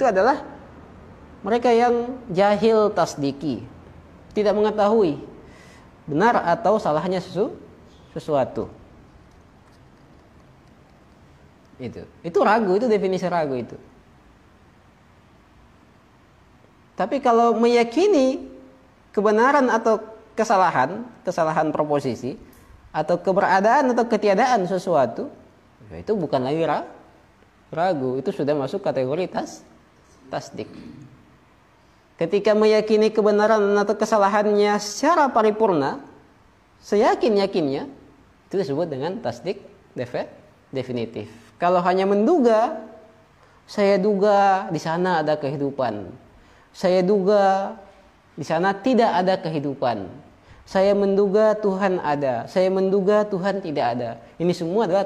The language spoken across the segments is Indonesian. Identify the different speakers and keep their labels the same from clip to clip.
Speaker 1: itu adalah mereka yang jahil tasdiki, tidak mengetahui benar atau salahnya sesuatu. Itu ragu, itu definisi ragu itu. Tapi kalau meyakini kebenaran atau kesalahan proposisi atau keberadaan atau ketiadaan sesuatu, itu bukan lagi ragu, itu sudah masuk kategori tasdik. Ketika meyakini kebenaran atau kesalahannya secara paripurna, seyakin-yakinnya, itu disebut dengan tasdik definitif. Kalau hanya menduga, saya duga di sana ada kehidupan, saya duga di sana tidak ada kehidupan, saya menduga Tuhan ada, saya menduga Tuhan tidak ada. Ini semua adalah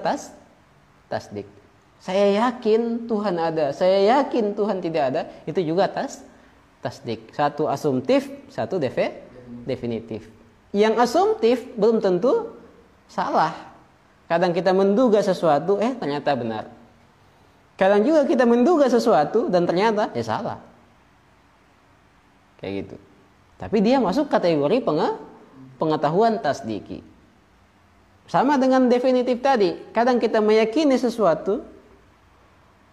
Speaker 1: tasdik. Saya yakin Tuhan ada, saya yakin Tuhan tidak ada, itu juga tasdik. Satu asumtif, satu definitif. Yang asumtif belum tentu salah. Kadang kita menduga sesuatu, ternyata benar. Kadang juga kita menduga sesuatu dan ternyata salah. Kayak gitu. Tapi dia masuk kategori pengetahuan tasdiki. Sama dengan definitif tadi. Kadang kita meyakini sesuatu,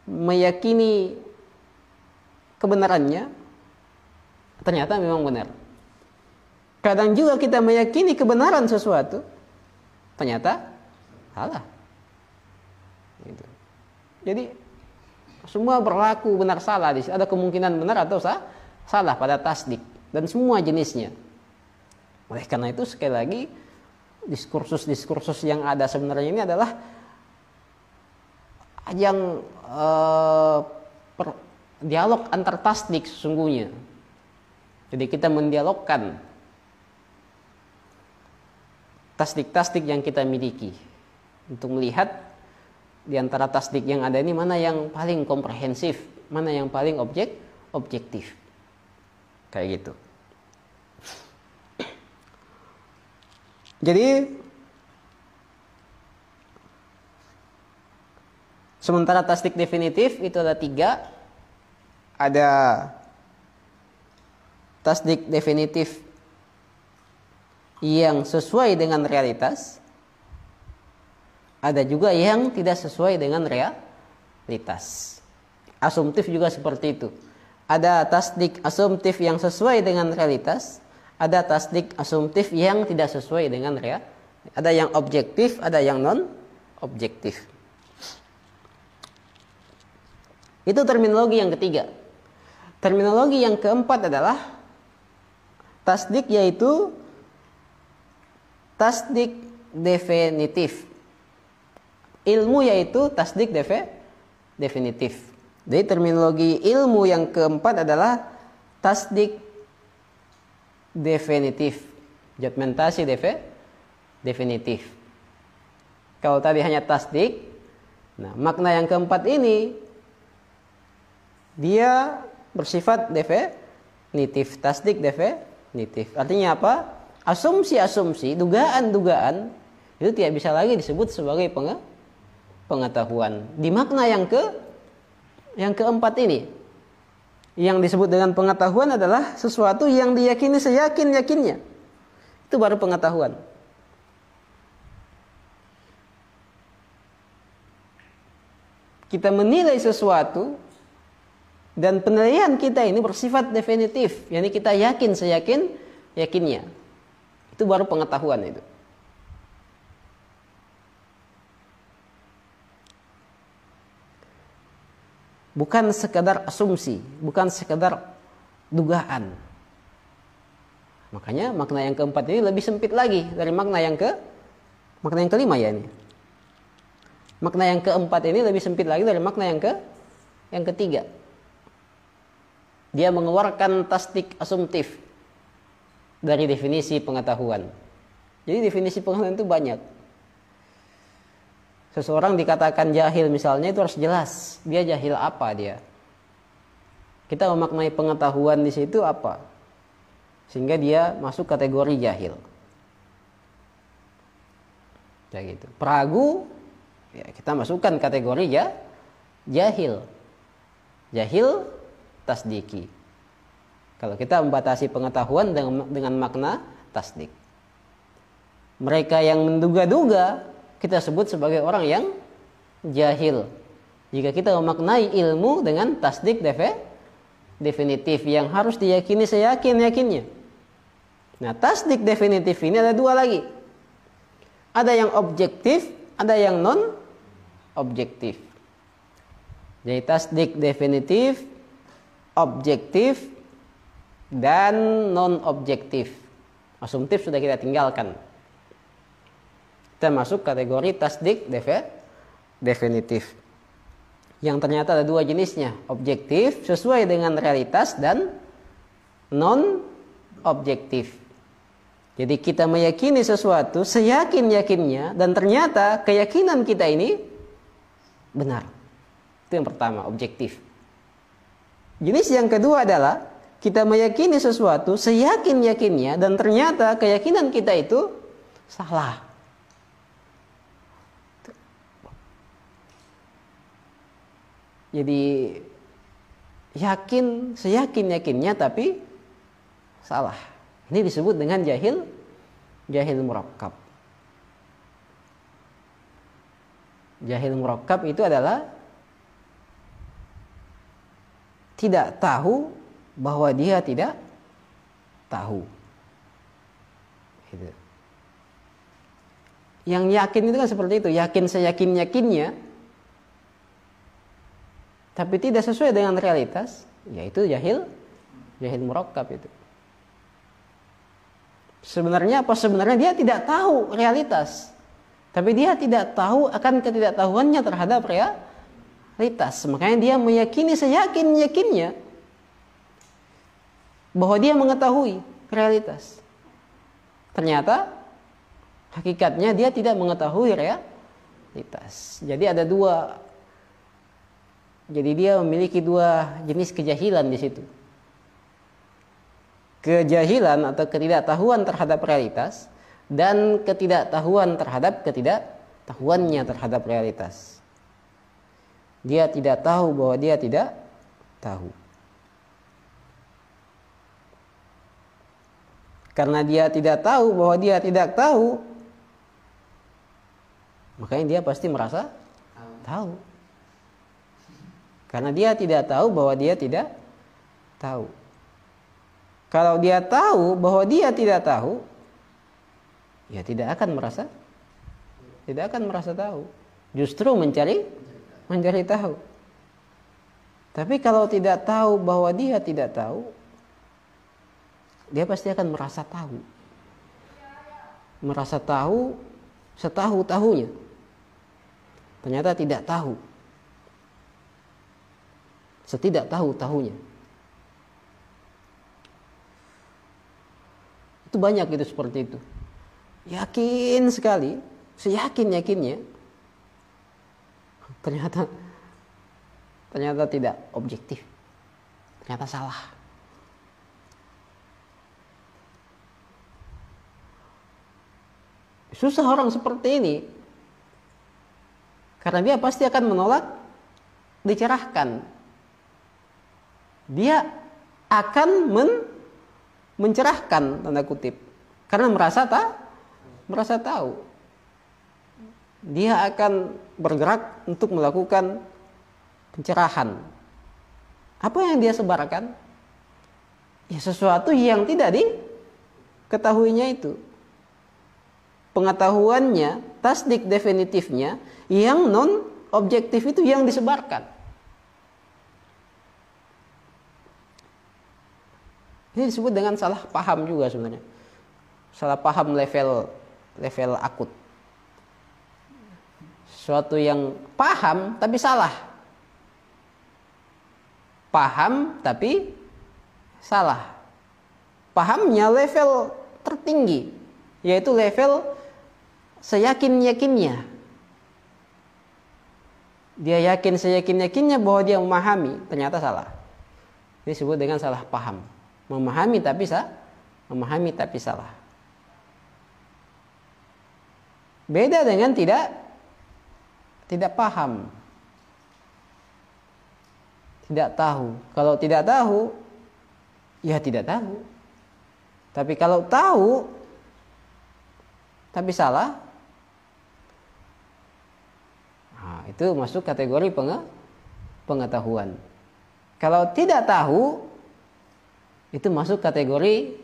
Speaker 1: meyakini kebenarannya, ternyata memang benar. Kadang juga kita meyakini kebenaran sesuatu, ternyata salah. Gitu. Jadi semua berlaku benar salah. Ada kemungkinan benar atau salah pada tasdik dan semua jenisnya. Oleh karena itu sekali lagi diskursus yang ada sebenarnya ini adalah yang dialog antar tasdik sesungguhnya. Jadi kita mendialogkan tasdik-tasdik yang kita miliki untuk melihat di antara tasdik yang ada ini mana yang paling komprehensif, mana yang paling objektif. Kayak gitu. Jadi sementara tasdik definitif itu ada 3. Ada tasdik definitif yang sesuai dengan realitas, ada juga yang tidak sesuai dengan realitas. Asumtif juga seperti itu. Ada tasdik asumtif yang sesuai dengan realitas, ada tasdik asumtif yang tidak sesuai dengan realitas. Ada yang objektif, ada yang non objektif. Itu terminologi yang ketiga. Terminologi yang keempat adalah tasdik, yaitu tasdik definitif. Ilmu yaitu tasdik definitif. Jadi terminologi ilmu yang keempat adalah tasdik definitif. Judmentasi definitif. Kalau tadi hanya tasdik, nah makna yang keempat ini dia bersifat definitif. Tasdik definitif. Artinya apa? Asumsi-asumsi, dugaan-dugaan itu tidak bisa lagi disebut sebagai pengetahuan. Di makna yang keempat ini, yang disebut dengan pengetahuan adalah sesuatu yang diyakini seyakin-yakinnya. Itu baru pengetahuan. Kita menilai sesuatu dan penilaian kita ini bersifat definitif, yakni kita yakin seyakin-yakinnya. Itu baru pengetahuan itu. Bukan sekedar asumsi, bukan sekedar dugaan. Makanya makna yang keempat ini lebih sempit lagi dari makna yang kelima ya ini. Makna yang keempat ini lebih sempit lagi dari makna yang ketiga. Dia mengeluarkan tasdik asumtif dari definisi pengetahuan. Jadi definisi pengetahuan itu banyak. Seseorang dikatakan jahil misalnya, itu harus jelas dia jahil apa dia. Kita memaknai pengetahuan di situ apa, sehingga dia masuk kategori jahil. Kayak gitu. Peragu, ya kita masukkan kategori jahil. Jahil tasdiki. Kalau kita membatasi pengetahuan dengan makna tasdik. Mereka yang menduga-duga kita sebut sebagai orang yang jahil. Jika kita memaknai ilmu dengan tasdik definitif yang harus diyakini seyakin-yakinnya. Nah, tasdik definitif ini ada dua lagi. Ada yang objektif, ada yang non objektif. Jadi tasdik definitif, objektif, dan non objektif. Asumtif sudah kita tinggalkan. Kita masuk kategori tasdik definitif. Yang ternyata ada dua jenisnya, objektif sesuai dengan realitas dan non objektif. Jadi kita meyakini sesuatu seyakin-yakinnya dan ternyata keyakinan kita ini benar. Itu yang pertama, objektif. Jenis yang kedua adalah kita meyakini sesuatu seyakin-yakinnya dan ternyata keyakinan kita itu salah. Jadi yakin seyakin-yakinnya tapi salah. Ini disebut dengan jahil murakkab. Jahil murakkab itu adalah tidak tahu bahwa dia tidak tahu. Gitu. Yang yakin itu kan seperti itu, yakin seyakin-yakinnya tapi tidak sesuai dengan realitas, yaitu jahil murakkab itu. Sebenarnya apa? Sebenarnya dia tidak tahu realitas, tapi dia tidak tahu akan ketidaktahuannya terhadap realitas. Makanya dia meyakini seyakin-yakinnya bahwa dia mengetahui realitas. Ternyata hakikatnya dia tidak mengetahui realitas. Jadi ada dua. Jadi dia memiliki dua jenis kejahilan di situ. Kejahilan atau ketidaktahuan terhadap realitas dan ketidaktahuan terhadap ketidaktahuannya terhadap realitas. Dia tidak tahu bahwa dia tidak tahu. Karena dia tidak tahu bahwa dia tidak tahu, makanya dia pasti merasa tahu. Karena dia tidak tahu bahwa dia tidak tahu. Kalau dia tahu bahwa dia tidak tahu, ya tidak akan merasa tahu. Justru mencari tahu. Tapi kalau tidak tahu bahwa dia tidak tahu, dia pasti akan merasa tahu. Merasa tahu setahu-tahunya. Ternyata tidak tahu. Setidak tahu-tahunya. Itu banyak itu seperti itu. Yakin sekali, seyakin-yakinnya. Ternyata tidak objektif. Ternyata salah. Susah orang seperti ini. Karena dia pasti akan menolak dicerahkan. Dia akan mencerahkan tanda kutip. Karena merasa tahu. Dia akan bergerak untuk melakukan pencerahan. Apa yang dia sebarkan? Ya sesuatu yang tidak diketahuinya itu. Pengetahuannya, tasdik definitifnya yang non objektif itu yang disebarkan. Ini disebut dengan salah paham juga sebenarnya. Salah paham level akut. Sesuatu yang paham tapi salah. Paham tapi salah. Pahamnya level tertinggi, yaitu level seyakin-yakinnya. Dia yakin seyakin-yakinnya bahwa dia memahami, ternyata salah. Ini disebut dengan salah paham. Memahami tapi salah. Beda dengan tidak paham. Tidak tahu. Kalau tidak tahu, ya tidak tahu. Tapi kalau tahu tapi salah, nah, itu masuk kategori pengetahuan. Kalau tidak tahu, itu masuk kategori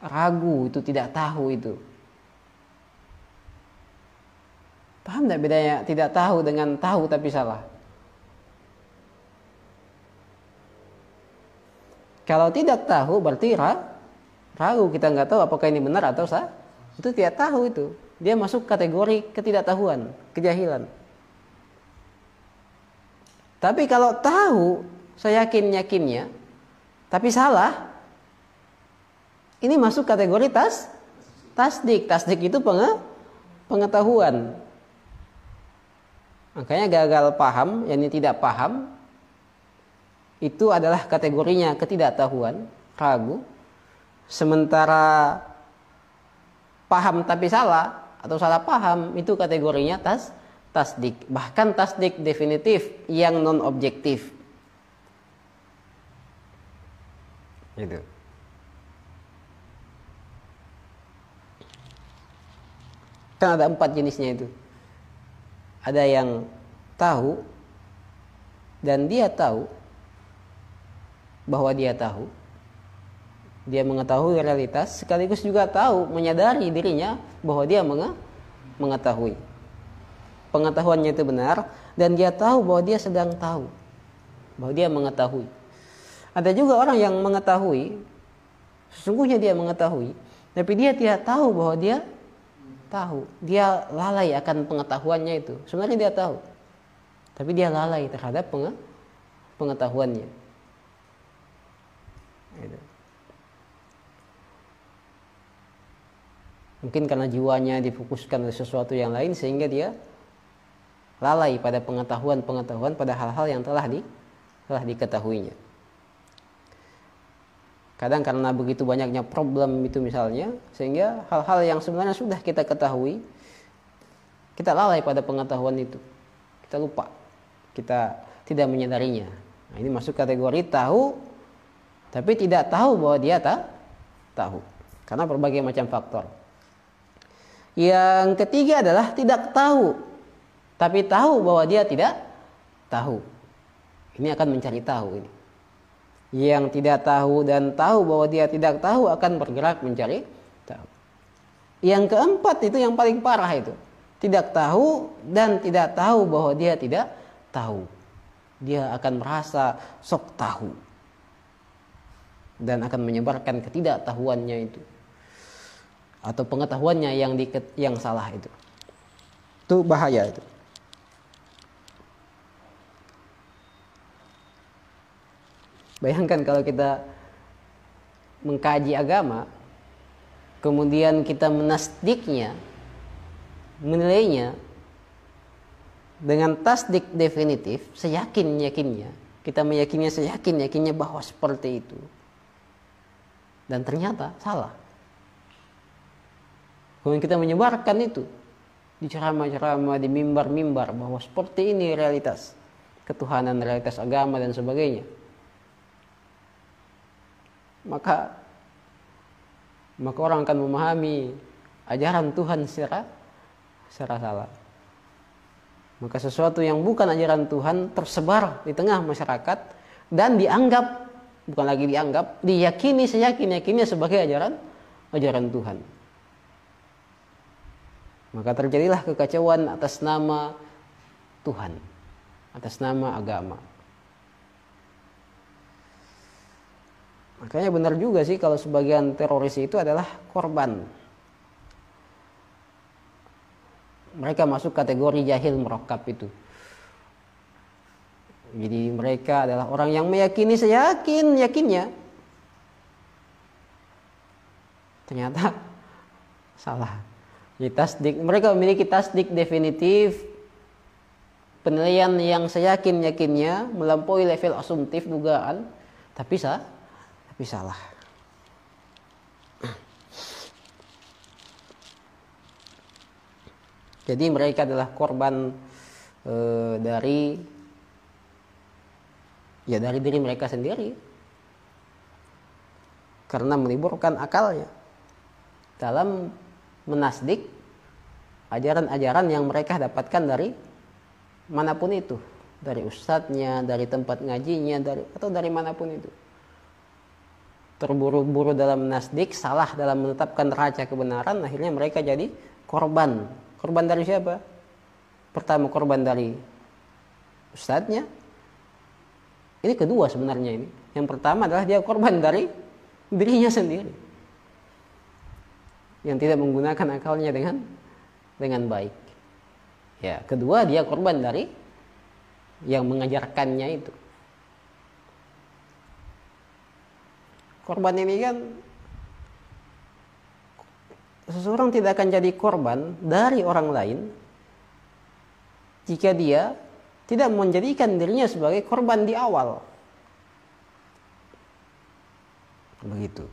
Speaker 1: ragu, itu tidak tahu itu. Paham tidak bedanya tidak tahu dengan tahu tapi salah? Kalau tidak tahu berarti ragu, kita nggak tahu apakah ini benar atau salah. Itu tidak tahu itu. Dia masuk kategori ketidaktahuan, kejahilan. Tapi kalau tahu, saya yakinnya, tapi salah, ini masuk kategori tasdik. Tasdik itu pengetahuan. Makanya gagal paham, yakni tidak paham, itu adalah kategorinya ketidaktahuan, ragu. Sementara paham tapi salah atau salah paham itu kategorinya tasdik. Bahkan tasdik definitif yang non objektif. Gitu. Kan ada 4 jenisnya itu. Ada yang tahu dan dia tahu bahwa dia tahu. Dia mengetahui realitas sekaligus juga tahu, menyadari dirinya bahwa dia mengetahui. Pengetahuannya itu benar dan dia tahu bahwa dia sedang tahu, bahwa dia mengetahui. Ada juga orang yang mengetahui, sesungguhnya dia mengetahui, tapi dia tidak tahu bahwa dia tahu. Dia lalai akan pengetahuannya itu. Sebenarnya dia tahu, tapi dia lalai terhadap pengetahuannya. Gitu. Mungkin karena jiwanya difokuskan ke sesuatu yang lain sehingga dia lalai pada pengetahuan pada hal-hal yang telah diketahuinya. Kadang karena begitu banyaknya problem itu misalnya, sehingga hal-hal yang sebenarnya sudah kita ketahui, kita lalai pada pengetahuan itu. Kita lupa, kita tidak menyadarinya. Nah, ini masuk kategori tahu, tapi tidak tahu bahwa dia tahu. Karena berbagai macam faktor. Yang ketiga adalah tidak tahu, tapi tahu bahwa dia tidak tahu. Ini akan mencari tahu ini. Yang tidak tahu dan tahu bahwa dia tidak tahu akan bergerak mencari tahu. Yang keempat itu yang paling parah itu. Tidak tahu dan tidak tahu bahwa dia tidak tahu. Dia akan merasa sok tahu. Dan akan menyebarkan ketidaktahuannya itu. Atau pengetahuannya yang salah itu. Itu bahaya itu. Bayangkan kalau kita mengkaji agama, kemudian kita menasdiknya, menilainya dengan tasdik definitif, seyakin-yakinnya. Kita meyakininya seyakin-yakinnya bahwa seperti itu. Dan ternyata salah. Kemudian kita menyebarkan itu di ceramah-ceramah, di mimbar-mimbar bahwa seperti ini realitas ketuhanan, realitas agama dan sebagainya. Maka orang akan memahami ajaran Tuhan secara salah. Maka sesuatu yang bukan ajaran Tuhan tersebar di tengah masyarakat dan dianggap, bukan lagi dianggap, diyakini seyakin-yakinnya sebagai ajaran Tuhan. Maka terjadilah kekacauan atas nama Tuhan, atas nama agama. Makanya benar juga sih kalau sebagian teroris itu adalah korban. Mereka masuk kategori jahil murakkab itu. Jadi mereka adalah orang yang meyakini seyakin-yakinnya. Ternyata salah. Jadi tasdik, mereka memiliki tasdik definitif, penilaian yang seyakin-yakinnya, melampaui level asumtif dugaan, tapi salah. Jadi mereka adalah korban dari Ya dari diri mereka sendiri. Karena meliburkan akalnya dalam menasdik ajaran-ajaran yang mereka dapatkan dari manapun itu, dari ustadznya, dari tempat ngajinya, atau dari manapun itu. Terburu-buru dalam menasdik, salah dalam menetapkan raja kebenaran, akhirnya mereka jadi korban. Korban dari siapa? Pertama korban dari ustadznya. Ini kedua sebenarnya ini. Yang pertama adalah dia korban dari dirinya sendiri, yang tidak menggunakan akalnya dengan baik. Ya, kedua dia korban dari yang mengajarkannya itu. Korban ini kan, seseorang tidak akan jadi korban dari orang lain jika dia tidak menjadikan dirinya sebagai korban di awal. Begitu.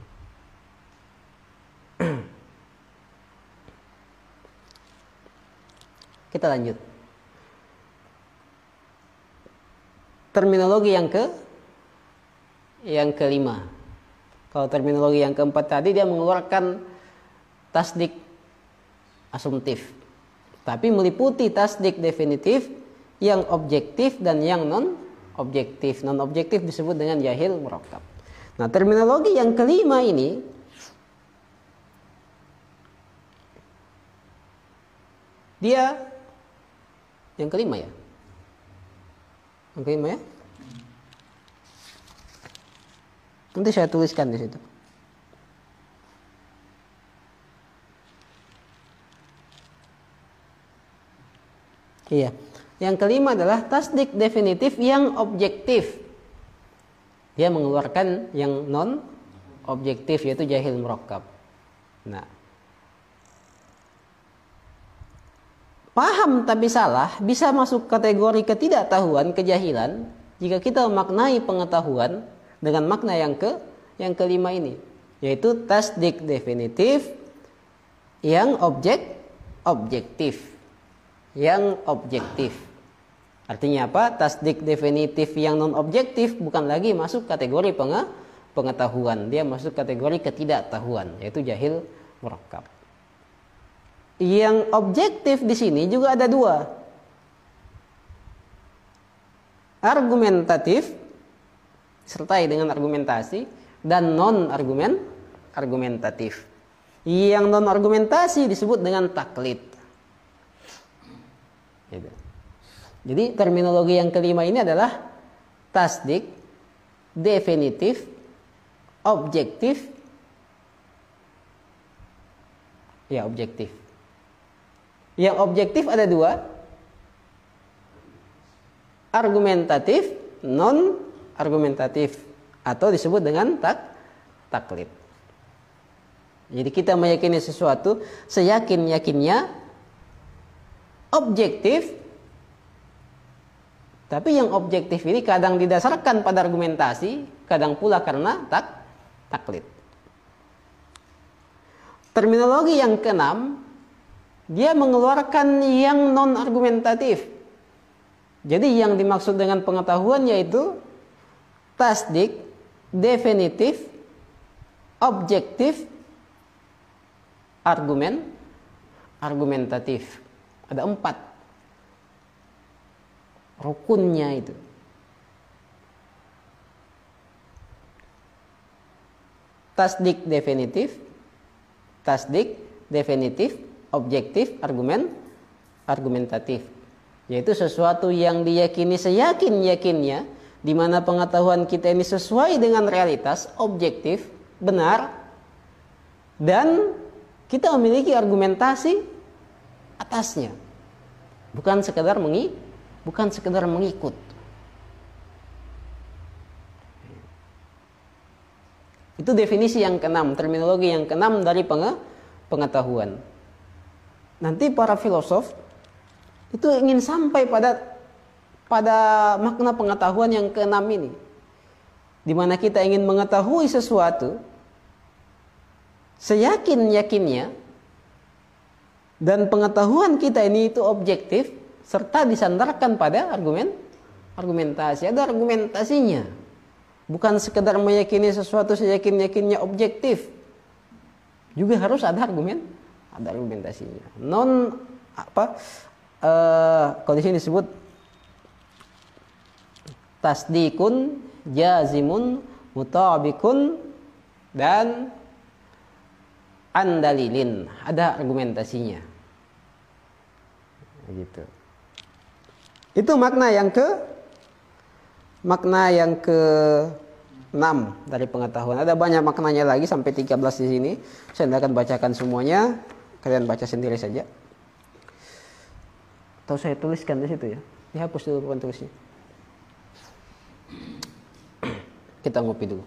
Speaker 1: Kita lanjut. Terminologi yang kelima. Kalau terminologi yang keempat tadi dia mengeluarkan tasdik asumtif, tapi meliputi tasdik definitif, yang objektif dan yang non objektif. Non objektif disebut dengan jahil murakkab. Nah, terminologi yang kelima ini dia yang kelima ya. Yang kelima ya. Nanti saya tuliskan di situ. Iya. Yang kelima adalah tasdik definitif yang objektif. Dia mengeluarkan yang non objektif, yaitu jahil murakkab. Nah, paham tapi salah bisa masuk kategori ketidaktahuan, kejahilan, jika kita memaknai pengetahuan dengan makna yang kelima ini, yaitu tasdik definitif yang objektif. Yang objektif. Artinya apa? Tasdik definitif yang non objektif bukan lagi masuk kategori pengetahuan, dia masuk kategori ketidaktahuan, yaitu jahil murakkab. Yang objektif di sini juga ada dua. Argumentatif, sertai dengan argumentasi, dan non argumentatif. Yang non argumentasi disebut dengan taklid. Gitu. Jadi terminologi yang kelima ini adalah tasdik definitif objektif. Ya, objektif. Yang objektif ada dua, argumentatif, non argumentatif, atau disebut dengan taklid. Jadi kita meyakini sesuatu seyakin-yakinnya objektif, tapi yang objektif ini kadang didasarkan pada argumentasi, kadang pula karena taklid. Terminologi yang keenam, dia mengeluarkan yang non argumentatif. Jadi yang dimaksud dengan pengetahuan yaitu tasdik definitif objektif argumentatif. Ada 4 rukunnya itu. Tasdik definitif, objektif, argumentatif. Yaitu sesuatu yang diyakini seyakin-yakinnya, di mana pengetahuan kita ini sesuai dengan realitas, objektif, benar, dan kita memiliki argumentasi atasnya. Bukan sekedar mengikut. Itu definisi yang keenam, terminologi yang keenam dari pengetahuan. Nanti para filosof itu ingin sampai pada makna pengetahuan yang keenam ini, di mana kita ingin mengetahui sesuatu seyakin-yakinnya, dan pengetahuan kita ini itu objektif serta disandarkan pada Argumentasi, ada argumentasinya. Bukan sekedar meyakini sesuatu seyakin-yakinnya objektif. Juga harus ada argumentasinya. Kalau di sini disebut tasdikun, jazimun, mutabikun, dan andalilin. Ada argumentasinya. Begitu. Itu makna yang ke-6 dari pengetahuan. Ada banyak maknanya lagi sampai 13 di sini. Saya tidak akan bacakan semuanya. Kalian baca sendiri saja. Atau saya tuliskan di situ ya. Dihapus dulu papan tulisnya. Kita ngopi dulu.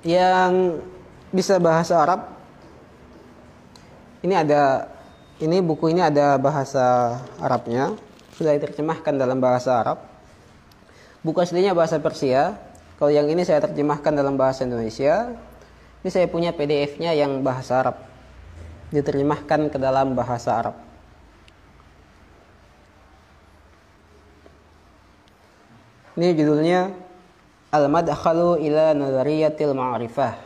Speaker 1: Yang bisa bahasa Arab, buku ini ada bahasa Arabnya, sudah diterjemahkan dalam bahasa Arab. Buku aslinya bahasa Persia. Kalau yang ini saya terjemahkan dalam bahasa Indonesia. Ini saya punya PDF-nya yang bahasa Arab, diterjemahkan ke dalam bahasa Arab. Ini judulnya Al-Madkhalu ila Nazariyatil Ma'rifah.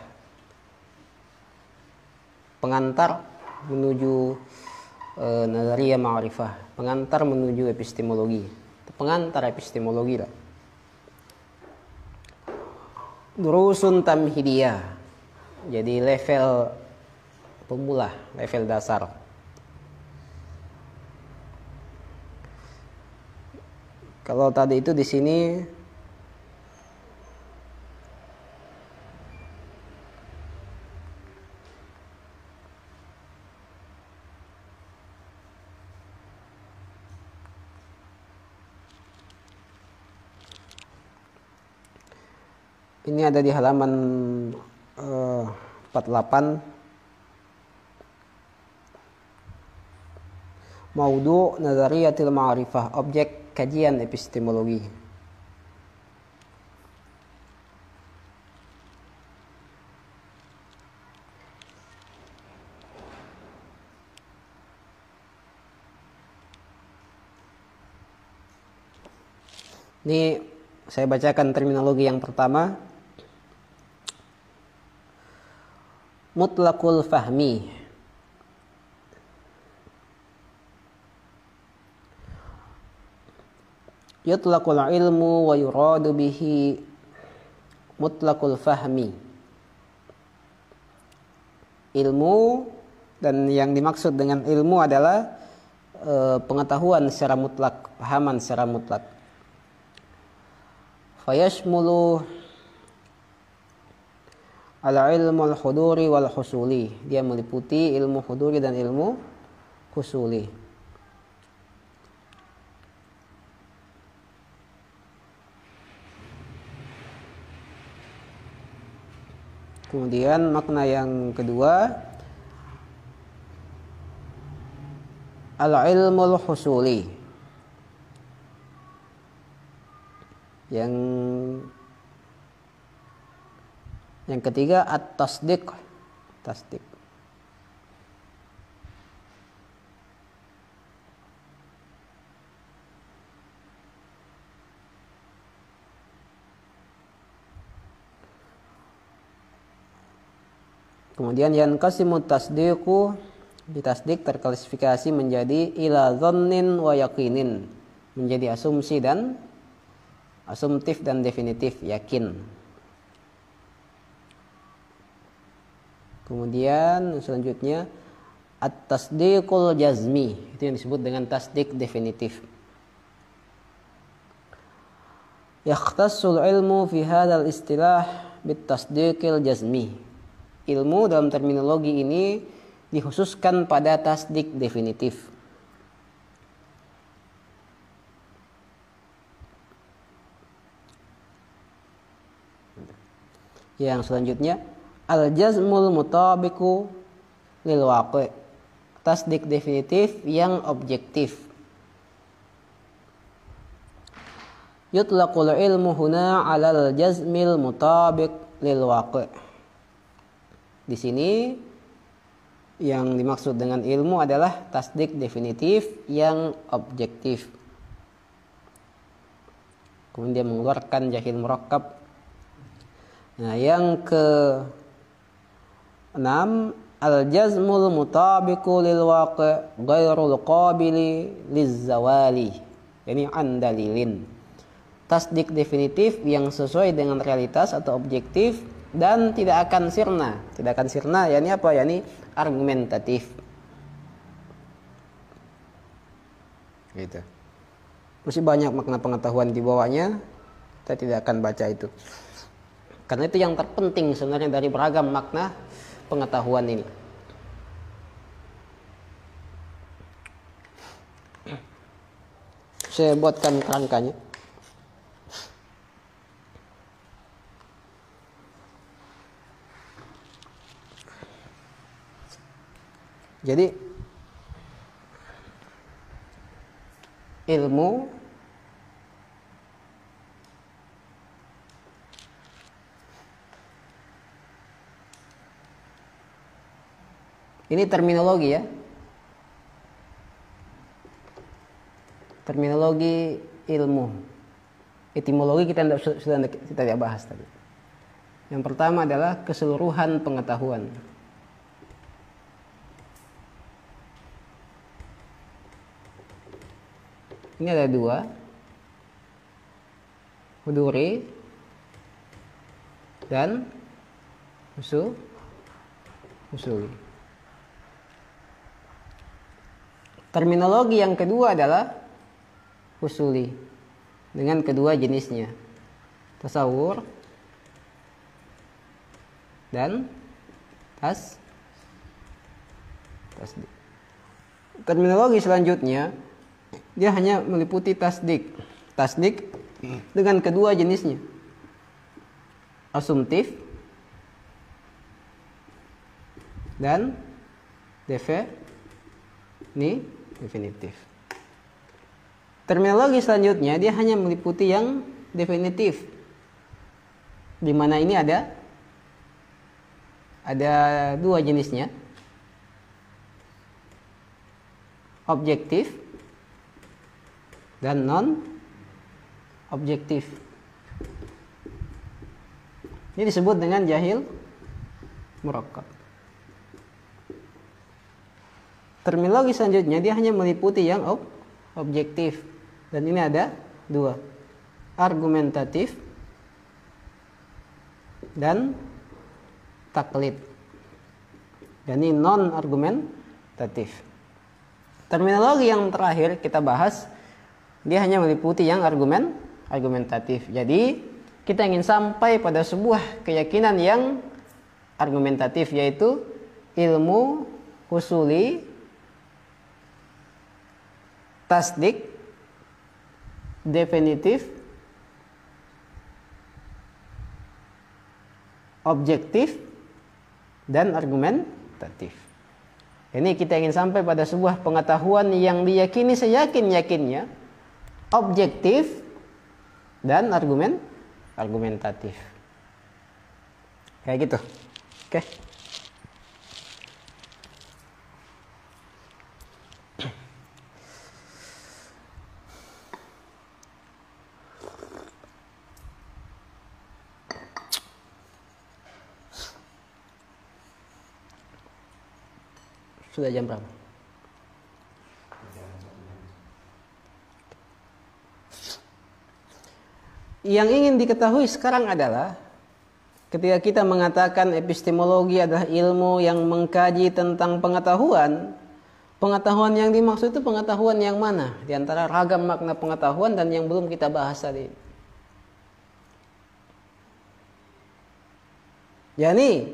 Speaker 1: Pengantar menuju Nazariyah Ma'rifah. Pengantar menuju epistemologi. Pengantar epistemologi lah. Durusun tamhidiyah. Jadi level pemula, level dasar. Kalau tadi itu di sini ini ada di halaman 48. Maudu' Nazariyatil Ma'rifah, objek kajian epistemologi. Ini saya bacakan terminologi yang pertama. Mutlaqul fahmi. Yutlaqul ilmu wa yuradu bihi mutlaqul fahmi. Ilmu, dan yang dimaksud dengan ilmu adalah pengetahuan secara mutlak, pahaman secara mutlak. Fayashmulu al-ilmu al-huduri wal husuli. Dia meliputi ilmu huduri dan ilmu husuli. Kemudian makna yang kedua, al-ilmu al-husuli. Yang ketiga at-tasdiq. Tasdiq. Kemudian yanqasimu tasdiqu, ditasdik terklasifikasi menjadi ila dhannin wa yaqinin, menjadi asumsi dan asumtif dan definitif, yakin. Kemudian selanjutnya at-tasdiqul jazmi, itu yang disebut dengan tasdik definitif. Yakhtassul ilmu fi hadzal istilah bit tasdiqil jazmi. Ilmu dalam terminologi ini dikhususkan pada tasdik definitif. Yang selanjutnya Al-jazmul mutabiqu lil waqi'. Tasdik definitif yang objektif. Yutlaqul ilmu huna 'alal jazmil mutabiq lil waqi'. Di sini yang dimaksud dengan ilmu adalah tasdik definitif yang objektif. Kemudian dia mengeluarkan jahil murakkab. Nah, yang ke-6, al-jazmul mutabiqu lil waqi' ghairul qabili lizzawali. Ini an dalilin. Tasdik definitif yang sesuai dengan realitas atau objektif dan tidak akan sirna. Tidak akan sirna yakni apa? Yakni argumentatif. Gitu. Masih banyak makna pengetahuan di bawahnya. Kita tidak akan baca itu. Karena itu yang terpenting sebenarnya dari beragam makna pengetahuan ini. Saya buatkan kerangkanya. Jadi ilmu ini terminologi ya. Terminologi ilmu. Etimologi kita sudah tidak bahas tadi. Yang pertama adalah keseluruhan pengetahuan. Ini ada dua. Huduri dan usuli. Terminologi yang kedua adalah usuli dengan kedua jenisnya, tasawur dan tasdik. Terminologi selanjutnya dia hanya meliputi tasdik dengan kedua jenisnya, asumtif dan definitif. Terminologi selanjutnya dia hanya meliputi yang definitif, di mana ini ada dua jenisnya, objektif dan non objektif. Ini disebut dengan jahil murakkab. Terminologi selanjutnya dia hanya meliputi yang objektif, dan ini ada dua, argumentatif dan taklid. Dan ini non argumentatif. Terminologi yang terakhir kita bahas dia hanya meliputi yang argumentatif. Jadi kita ingin sampai pada sebuah keyakinan yang argumentatif, yaitu ilmu usuli, tasdik, definitif, objektif, dan argumentatif. Ini kita ingin sampai pada sebuah pengetahuan yang diyakini seyakin-yakinnya, objektif, dan argumentatif. Kayak gitu. Oke. Sudah jam berapa? Yang ingin diketahui sekarang adalah ketika kita mengatakan epistemologi adalah ilmu yang mengkaji tentang pengetahuan, pengetahuan yang dimaksud itu pengetahuan yang mana? Di antara ragam makna pengetahuan dan yang belum kita bahas tadi. Yani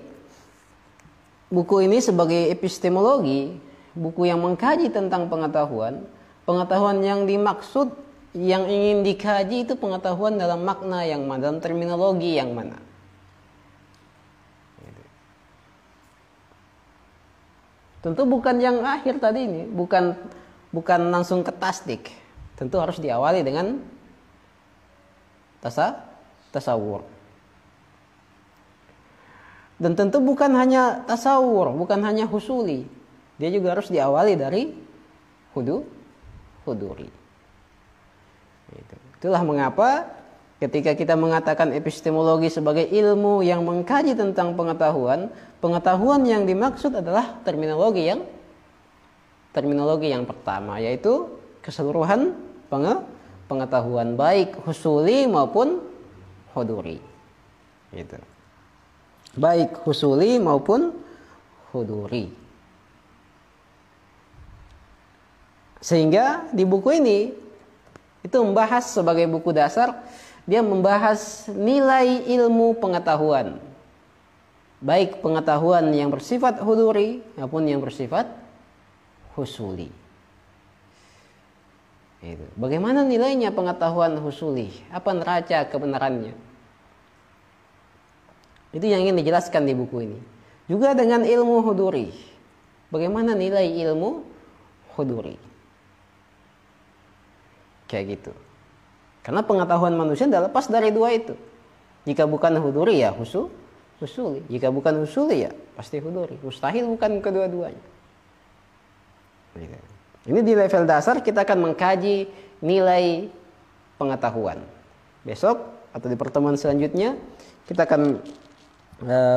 Speaker 1: buku ini sebagai epistemologi, buku yang mengkaji tentang pengetahuan, pengetahuan yang dimaksud, yang ingin dikaji itu pengetahuan dalam makna yang mana, dalam terminologi yang mana. Tentu bukan yang akhir tadi ini, bukan langsung ke tasdik. Tentu harus diawali dengan tasawur. Dan tentu bukan hanya tasawur, bukan hanya husuli. Dia juga harus diawali dari huduri. Itulah mengapa ketika kita mengatakan epistemologi sebagai ilmu yang mengkaji tentang pengetahuan yang dimaksud adalah terminologi yang pertama, yaitu keseluruhan pengetahuan baik husuli maupun huduri. Gitu. Baik husuli maupun huduri. Sehingga di buku ini itu membahas sebagai buku dasar, dia membahas nilai ilmu pengetahuan. Baik pengetahuan yang bersifat huduri maupun yang bersifat husuli. Itu. Bagaimana nilainya pengetahuan husuli? Apa neraca kebenarannya? Itu yang ingin dijelaskan di buku ini. Juga dengan ilmu huduri. Bagaimana nilai ilmu huduri? Kayak gitu. Karena pengetahuan manusia tidak lepas dari dua itu. Jika bukan huduri ya husuli. Jika bukan husuli ya pasti huduri. Mustahil bukan kedua-duanya. Ini di level dasar kita akan mengkaji nilai pengetahuan. Besok atau di pertemuan selanjutnya kita akan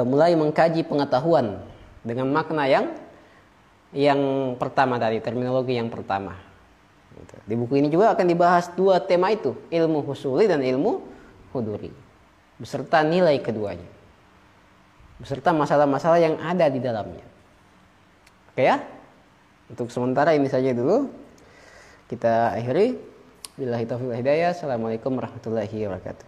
Speaker 1: mulai mengkaji pengetahuan dengan makna yang pertama tadi, terminologi yang pertama. Di buku ini juga akan dibahas dua tema itu, ilmu husuli dan ilmu huduri, beserta nilai keduanya, beserta masalah-masalah yang ada di dalamnya. Oke ya, untuk sementara ini saja dulu kita akhiri. Billahi taufiq wal hidayah. Assalamualaikum warahmatullahi wabarakatuh.